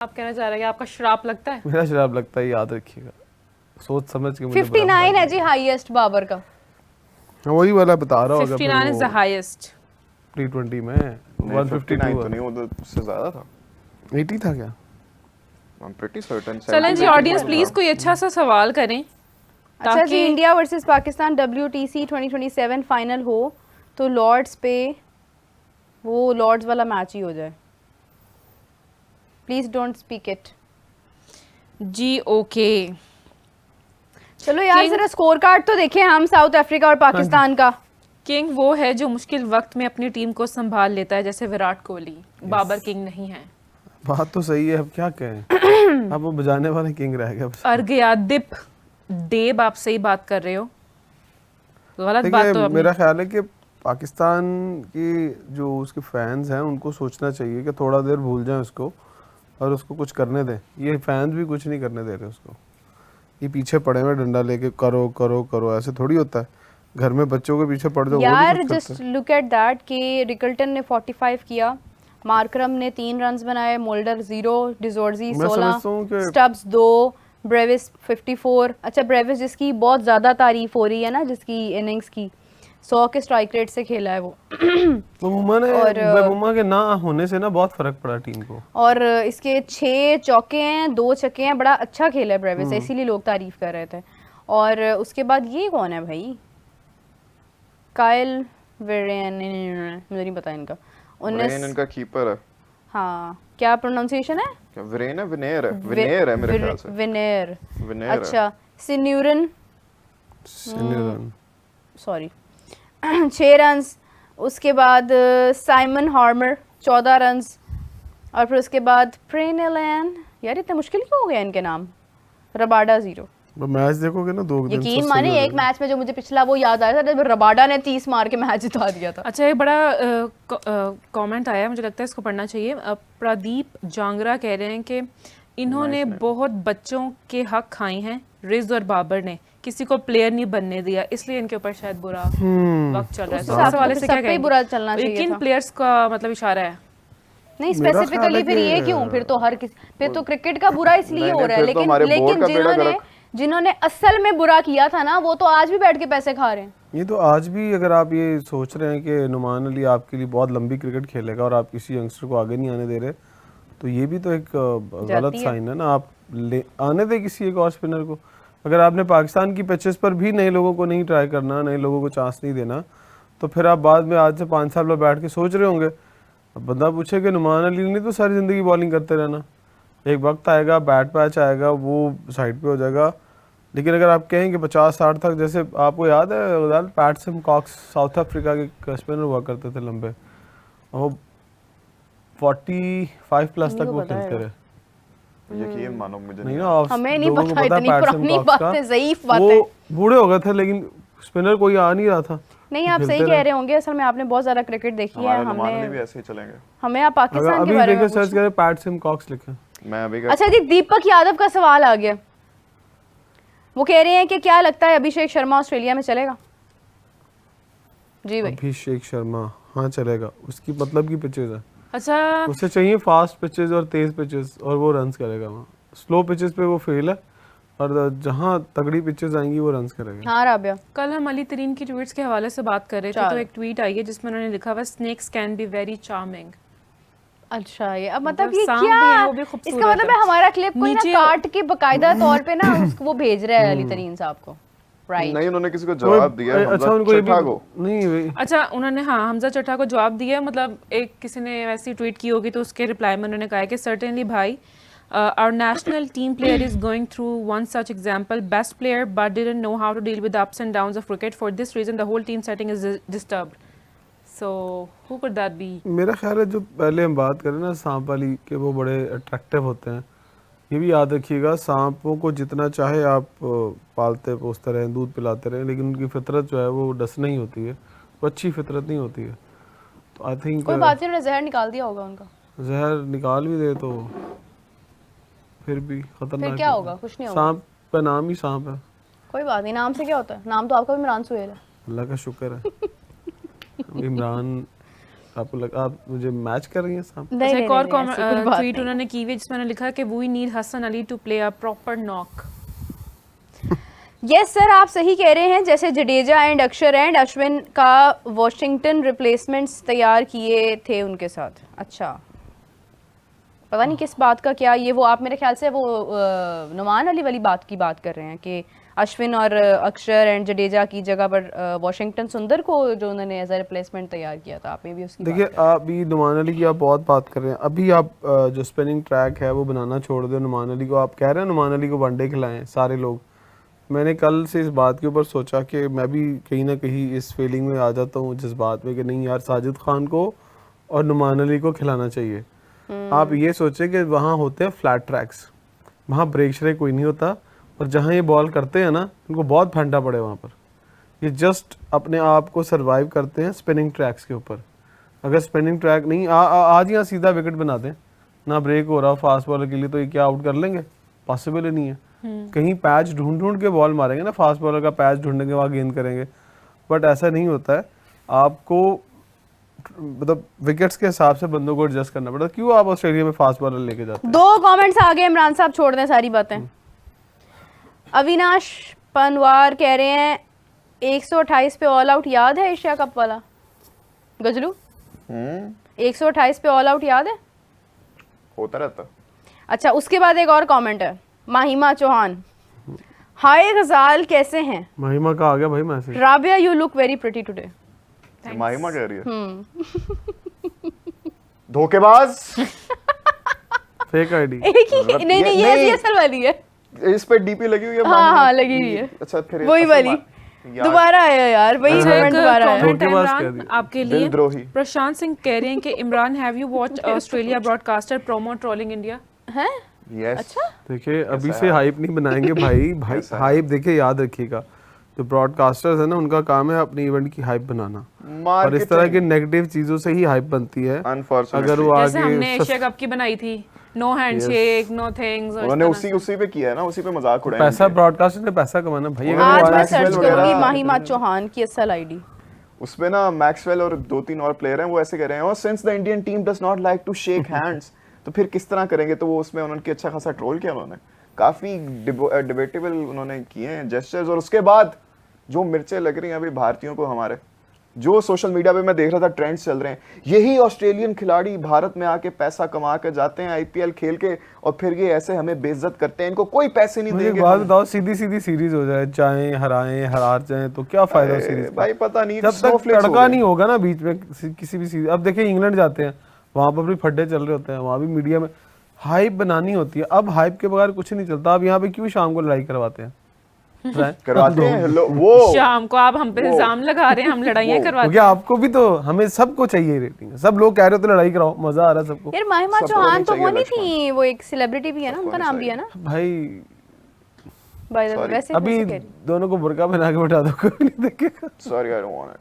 आप कहना चाह रहे हैं कि आपका श्राप लगता है? मेरा शराब लगता है, याद रखिएगा, सोच समझ के मुझे 59 है जी हाईएस्ट बाबर का। वही वाला बता रहा होगा 59 इज द हाईएस्ट T20 में 152 तो नहीं, वो तो उससे ज्यादा था। 80 था क्या? I'm pretty certain चलें जी 70 ऑडियंस प्लीज कोई अच्छा सा सवाल करें अच्छा जी, ताकि India versus Pakistan WTC 2027 final हो तो लॉर्ड्स पे वो लॉर्ड्स वाला मैच ही हो जाए। Please don't speak it. जी ओके। चलो यार जरा स्कोर कार्ड तो देखें हम साउथ अफ्रीका और पाकिस्तान का। किंग वो है जो मुश्किल वक्त में अपनी टीम को संभाल लेता है, जैसे विराट कोहली। बाबर किंग नहीं है। बात तो सही है, अब क्या कहें। अब वो बजाने वाले किंग रह गए बस। अर्गयादिप देब, आप सही बात कर रहे हो, गलत बात देखिए तो आपने। मेरा ख्याल है कि पाकिस्तान की जो उसके फैंस हैं उनको सोचना चाहिए कि थोड़ा देर भूल जाएं उसको और उसको कुछ करने दें। ये फैंस भी कुछ नहीं करने दे रहे उसको, ये पीछे पड़े हुए डंडा लेके करो करो करो, ऐसे थोड़ी होता है। घर में बच्चों के पीछे पड़ जाओ यार जस्ट लुक एट दैट कि रिकल्टन ने 45 किया, मार्करम ने 3 रन्स बनाए, मोल्डर 0, डिजोर्जी 16, स्टब्स 2, ब्रेविस 54। अच्छा ब्रेविस जिसकी बहुत ज़्यादा तारीफ हो रही है ना, जिसकी इनिंग्स की 100 के स्ट्राइक रेट से खेला है वो। महबूबा के ना होने से ना बहुत फर्क पड़ा टीम को। और इसके 6 चौके हैं, 2 छक्के हैं, बड़ा अच्छा खेला है ब्रेविस, इसीलिए लोग तारीफ कर रहे थे। और उसके बाद ये कौन है भाई, काइल वेरेन, मुझे नहीं पता इनका। 19 इनका कीपर है। हाँ क्या प्रोनाउंसिएशन है? क्या विरेन है? विनेर है, विनेर है मेरे ख्याल से। विनेर, विनेर अच्छा। सिन्यूरन सॉरी 6 रन्स। उसके बाद साइमन हार्मर 14 रन्स। और फिर उसके बाद प्रेनेलैन, यार इतने मुश्किल क्यों हो गया इनके नाम, रबाडा 0। मैच देखोगे ना 2 दिन यकीन माने एक मैच में जो मुझे पिछला वो याद आ रहा था, रबाडा ने 30 मार के मैच जिता दिया था। अच्छा एक बड़ा कमेंट आया, मुझे लगता है इसको पढ़ना चाहिए। प्रदीप जांगरा कह रहे हैं कि इन्होंने बहुत बच्चों के हक खाए हैं, रिज और बाबर ने किसी को प्लेयर नहीं बनने दिया, इसलिए इनके ऊपर शायद बुरा वक्त चल रहा है। तो इस हवाले से क्या कहेंगे? बुरा चलना चाहिए किन था। प्लेयर्स का मतलब इशारा है? नहीं स्पेसिफिकली फिर ये क्यों, फिर तो हर किसी, फिर तो क्रिकेट का बुरा इसलिए हो रहा है, लेकिन जिन्होंने असल में बुरा किया था ना, वो तो आज भी बैठ के पैसे खा रहे हैं। ये तो आज भी अगर आप ये सोच रहे हैं कि नुमान अली आपके लिए बहुत लंबी क्रिकेट खेलेगा और आप किसी यंगस्टर को आगे नहीं आने दे रहे, तो ये भी तो एक गलत साइन है ना। आप आने दे किसी एक और स्पिनर को। अगर आपने पाकिस्तान की पिचेस पर भी नए लोगों को नहीं ट्राई करना, नए लोगों को चांस नहीं देना, तो फिर आप बाद में आज से 5 साल बाद बैठ के सोच रहे होंगे। अब बंदा पूछे कि नुमान अली ने तो सारी ज़िंदगी बॉलिंग करते रहना, एक वक्त आएगा बैट पैच आएगा वो साइड पे हो जाएगा। लेकिन अगर आप कहें कि 50-60 तक, जैसे आपको याद है पैटसन कॉक्स साउथ अफ्रीका के स्पिनर हुआ करते थे लंबे, वो 45 प्लस तक वो खेलते रहे। यकीन मानो मुझे नहीं ना, हमें नहीं पता, इतनी पुरानी बातें, ज़ईफ बातें। वो बूढ़े हो गए थे लेकिन स्पिनर कोई आ नहीं रहा था। नहीं आप सही कह रहे होंगे, असल में आपने बहुत ज्यादा क्रिकेट देखी है। हमने भी ऐसे ही चलेंगे। हमें आप पाकिस्तान के बारे में सर्च करें, पैटसन कॉक्स लिखें। मैं अभी अच्छा जी दीपक यादव का सवाल आ गया, वो कह रहे हैं कि क्या लगता है अभिषेक शर्मा ऑस्ट्रेलिया में चलेगा? जी भाई अभिषेक शर्मा हाँ चलेगा, उसकी मतलब की पिचेस है। अच्छा उसे चाहिए फास्ट पिचेस और तेज पिचेस, और वो रन्स करेगा। वहाँ स्लो पिचेस पे वो फेल है, और जहाँ तगड़ी पिचेस आएंगी वो रन्स करेगा। हाँ राबिया, कल हम अली तरीन की ट्वीट्स के हवाले से बात कर रहे थे, तो एक ट्वीट आई है जिसमें उन्होंने लिखा हुआ snakes can be very charming. अच्छा ये अब मतलब ये सांप क्या भी है, वो भी खूबसूरत इसका मतलब है हमारा क्लिप कोई ना काट के बकायदा तौर पे ना उसको वो भेज रहा है अली तरीन साहब को, राइट? नहीं उन्होंने किसी को जवाब दिया। अच्छा उनको ये भी नहीं, अच्छा उन्होंने हाँ हमजा चट्टा को जवाब दिया। मतलब एक किसी ने वैसी ट्वीट की होगी तो उसके रिप्लाई में उन्होंने कहा कि सर्टेनली भाई our national team player is going through one such example, best player but didn't know how to deal with the ups and downs of cricket. For this reason the whole team setting is disturbed. So who could that be? मेरा ख्याल है जो पहले हम बात करें ना सांप वाली के, वो बड़े अट्रैक्टिव होते हैं। ये भी याद रखिएगा, सांपों को जितना चाहे आप पालते पोसते रहें, दूध पिलाते रहें, लेकिन उनकी फितरत जो है वो डसना ही होती है, वो अच्छी फितरत नहीं होती है। तो आई थिंक कोई बात नहीं, उन्होंने जहर निकाल दिया होगा उनका। जहर निकाल भी दे तो फिर भी खतरनाक। फिर क्या होगा? कुछ नहीं होगा। सांप का नाम ही सांप है। कोई बात नहीं, नाम से क्या होता है? नाम तो आपका भी इमरान सुहेल है। अल्लाह का शुक्र है। इमरान आप मुझे मैच कर रही हैं साहब? अच्छा, एक और ट्वीट उन्होंने की हुई जिसमें उन्होंने लिखा कि we need Hasan Ali to play a proper knock. Yes sir, आप सही कह रहे हैं। जैसे जडेजा एंड अक्षर एंड अश्विन का वॉशिंगटन रिप्लेसमेंट्स तैयार किए थे उनके साथ। अच्छा, पता नहीं किस बात का क्या ये, वो आप मेरे ख्याल से वो नुमान अली वाली बात की बात कर रहे हैं कि अश्विन और अक्षर एंड जडेजा की जगह पर वॉशिंगटन सुंदर को जो उन्होंने एज अ रिप्लेसमेंट तैयार किया था। आप में भी उसकी देखिए, अभी नुमान अली की आप बहुत बात कर रहे हैं। अभी आप जो स्पिनिंग ट्रैक है वो बनाना छोड़ दो। नुमान अली को आप कह रहे हैं नुमान अली को वनडे खिलाएं सारे लोग। मैंने कल से इस बात के ऊपर सोचा कि मैं भी कहीं ना कहीं इस फीलिंग में आ जाता हूँ, जिस बात में कि नहीं यार, साजिद खान को और नुमान अली को खिलाना चाहिए। आप ये सोचे कि वहाँ होते हैं फ्लैट ट्रैक्स, वहाँ ब्रेक श्रेक कोई नहीं होता, और जहाँ ये बॉल करते हैं ना, इनको बहुत फेंटा पड़े वहाँ पर। ये जस्ट अपने आप को सरवाइव करते हैं स्पिनिंग ट्रैक्स के ऊपर। अगर स्पिनिंग ट्रैक नहीं आज यहाँ सीधा विकेट बना दें, ना ब्रेक हो रहा फास्ट बॉलर के लिए, तो ये क्या आउट कर लेंगे? पॉसिबल ही नहीं है। कहीं पैच ढूंढ के बॉल मारेंगे ना, फास्ट बॉलर का पैच ढूंढेंगे, वहाँ गेंद करेंगे, बट ऐसा नहीं होता है। आपको मतलब विकेट्स के हिसाब से बंदों को एडजस्ट करना पड़ता है। क्यों आप ऑस्ट्रेलिया में फास्ट बॉलर लेके जाते हैं? 2 कमेंट्स आ गए, इमरान साहब छोड़ दें सारी बातें। अविनाश पनवार कह रहे हैं 128 पे ऑल आउट याद है एशिया कप वाला? गजलू 128 पे ऑल आउट याद है? होता रहता। अच्छा, उसके बाद एक और कमेंट है, माहिमा चौहान, हाय गजाल कैसे हैं? महिमा का आ गया भाई message. Rabia you look very pretty today. Mahima कह रही है। धोखेबाज। Fake ID. एक ही नहीं, ये असल वाली है। इस पे डीपी लगी हुई है। हाँ, लगी हुई है। अच्छा, फिर वही वाली दोबारा आया यार, वही कमेंट दोबारा आया। इमरान आपके लिए दिलद्रोही। प्रशांत सिंह कह रहे हैं कि Imran, have you watch Australia broadcaster promo trolling India? हैं? यस। अच्छा, देखिए, अभी से हाइप नहीं बनाएंगे भाई हाइप देखिए, याद रखिएगा, जो ब्रॉडकास्टर्स है ना, उनका काम है अपने इवेंट की हाइप बनाना, और इस तरह की नेगेटिव चीजों से ही हाइप बनती है। अगर वो जैसे हमने आगे एशिया कप की बनाई थी, नो हैंडशेक, नो थिंग्स, उन्होंने उसी पे किया है ना, उसी पे मजाक उड़ाया। पैसा, ब्रॉडकास्टर ने पैसा कमाना भाई। आज मैं सर्च करूंगी माहिमा चौहान की असल आईडी। उसमें ना मैक्सवेल और 2-3 और प्लेयर हैं, वो ऐसे कह रहे हैं, और since the Indian team does not like to shake hands, तो फिर किस तरह करेंगे? तो वो उसमें उन्होंने अच्छा खासा ट्रोल किया उन्होंने, काफी डिबेटेबल उन्होंने किए हैं जेस्चर्स। और उसके बाद जो मिर्चें लग रही हैं अभी भारतीयों को, हमारे जो सोशल मीडिया पे मैं देख रहा था ट्रेंड्स चल रहे हैं, यही ऑस्ट्रेलियन खिलाड़ी भारत में आके पैसा कमा के जाते हैं आईपीएल खेल के, और फिर ये ऐसे हमें बेइज्जत करते हैं, इनको कोई पैसे नहीं देंगे। बात बताओ, सीधी सीरीज हो जाए, चाहे हार जाए, तो क्या फायदा सीरीज भाई? पता नहीं, जब तक तड़का नहीं होगा ना बीच में किसी भी सीरीज। अब देखिए इंग्लैंड जाते हैं, वहां पर भी फड्डे चल रहे होते हैं, वहां भी मीडिया में हाइप बनानी होती है। अब हाइप के बगैर कुछ नहीं चलता। अब यहाँ पे क्यों शाम को लड़ाई करवाते हैं? करवाते हैं वो शाम को आप हम पे इल्जाम लगा रहे हैं, हम लड़ाइयाँ करवाते हैं। आपको भी तो, हमें सबको चाहिए रेटिंग। सब लोग कह रहे हो तो लड़ाई कराओ, मजा आ रहा है सबको। यार माहिमा चौहान तो वो नहीं थी, वो एक सेलिब्रिटी भी है ना, उनका नाम भी है ना भाई। वैसे अभी दोनों को बुर्का पहना के बैठा दो, कोई नहीं देखेगा। Sorry, I don't want it.